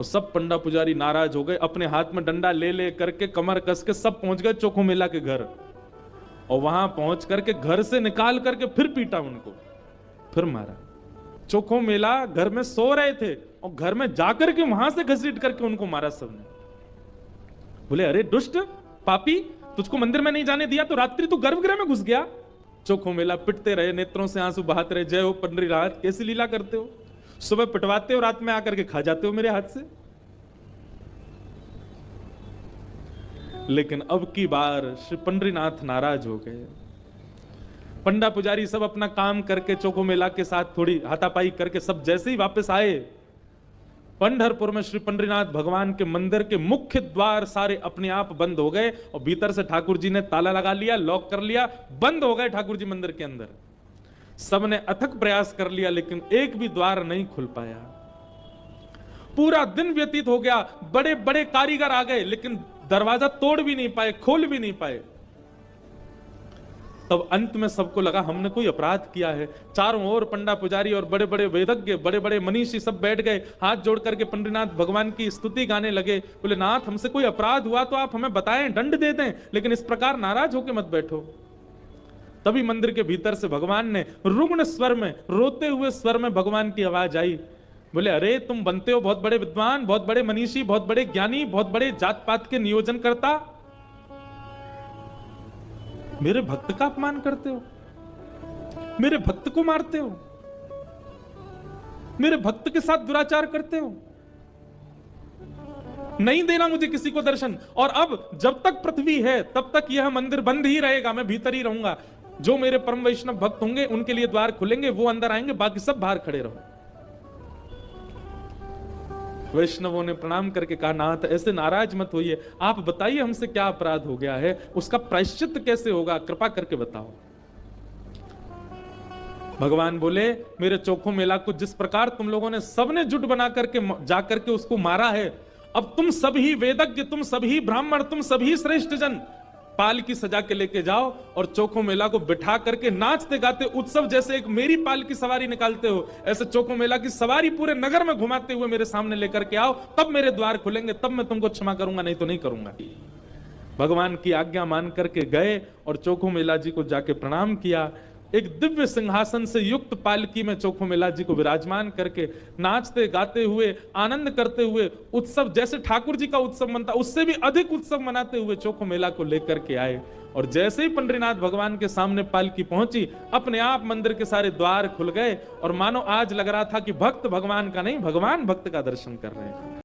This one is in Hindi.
तो सब पंडा पुजारी नाराज हो गए, अपने हाथ में डंडा ले ले करके कमर कस के सब पहुंच गए चोखो मेला के घर। और वहां पहुंच करके घर से निकाल करके फिर पीटा उनको, फिर मारा। चोखो मेला घर में सो रहे थे और घर में जाकर के वहां से घसीट करके उनको मारा सबने। बोले अरे दुष्ट पापी, तुझको मंदिर में नहीं जाने दिया तो रात्रि तू गर्भगृह में घुस गया। चोखो मेला पिटते रहे, नेत्रों से आंसू बहाते रहे, जय हो पंडरीनाथ, कैसी लीला करते हो, सुबह पिटवाते हो, रात में आकर के खा जाते हो मेरे हाथ से। लेकिन अब की बार श्री पंडरीनाथ नाराज हो गए। पंडा पुजारी सब अपना काम करके चोखो मेला के साथ थोड़ी हाथापाई करके सब जैसे ही वापस आए, पंढरपुर में श्री पंडरीनाथ भगवान के मंदिर के मुख्य द्वार सारे अपने आप बंद हो गए और भीतर से ठाकुर जी ने ताला लगा लिया, लॉक कर लिया, बंद हो गए ठाकुर जी मंदिर के अंदर। सबने अथक प्रयास कर लिया लेकिन एक भी द्वार नहीं खुल पाया। पूरा दिन व्यतीत हो गया, बड़े बड़े कारीगर आ गए लेकिन दरवाजा तोड़ भी नहीं पाए, खोल भी नहीं पाए। तब अंत में सबको लगा हमने कोई अपराध किया है। चारों ओर पंडा पुजारी और बड़े बड़े वेदज्ञ, बड़े बड़े मनीषी सब बैठ गए, हाथ जोड़ करके पंडरीनाथ भगवान की स्तुति गाने लगे। बोले नाथ, हमसे कोई अपराध हुआ तो आप हमें बताएं, दंड दे दें, लेकिन इस प्रकार नाराज होकर मत बैठो। तभी मंदिर के भीतर से भगवान ने रुग्ण स्वर में, रोते हुए स्वर में भगवान की आवाज आई। बोले अरे तुम बनते हो बहुत बड़े विद्वान, बहुत बड़े मनीषी, बहुत बड़े ज्ञानी, बहुत बड़े जात पात के नियोजन करता, मेरे भक्त का अपमान करते हो, मेरे भक्त को मारते हो, मेरे भक्त के साथ दुराचार करते हो, नहीं देना मुझे किसी को दर्शन। और अब जब तक पृथ्वी है तब तक यह मंदिर बंद ही रहेगा, मैं भीतर ही रहूंगा। जो मेरे परम वैष्णव भक्त होंगे उनके लिए द्वार खुलेंगे, वो अंदर आएंगे, बाकी सब बाहर खड़े रहो। वैष्णवों ने प्रणाम करके कहा नाथ ऐसे नाराज मत होइए, आप बताइए हमसे क्या अपराध हो गया है, उसका प्रायश्चित कैसे होगा, कृपा करके बताओ। भगवान बोले मेरे चोखो मेला को जिस प्रकार तुम लोगों ने सबने जुट बना करके जाकर के उसको मारा है, अब तुम सभी वेदज्ञ, तुम सभी ब्राह्मण, तुम सभी श्रेष्ठ जन पाल की सजा के लेके जाओ और चोखो मेला को बिठा करके नाचते गाते उत्सव जैसे एक मेरी पाल की सवारी निकालते हो, ऐसे चोखो मेला की सवारी पूरे नगर में घुमाते हुए मेरे सामने लेकर के आओ, तब मेरे द्वार खुलेंगे, तब मैं तुमको क्षमा करूंगा, नहीं तो नहीं करूंगा। भगवान की आज्ञा मान करके गए और चोखो मेला जी को जाके प्रणाम किया। एक दिव्य सिंहासन से युक्त पालकी में चोखो मेला जी को विराजमान करके नाचते गाते हुए, आनंद करते हुए, उत्सव जैसे ठाकुर जी का उत्सव मनता उससे भी अधिक उत्सव मनाते हुए चोखो मेला को लेकर के आए। और जैसे ही पंडरीनाथ भगवान के सामने पालकी पहुंची, अपने आप मंदिर के सारे द्वार खुल गए और मानो आज लग रहा था कि भक्त भगवान का नहीं, भगवान भक्त का दर्शन कर रहे हैं।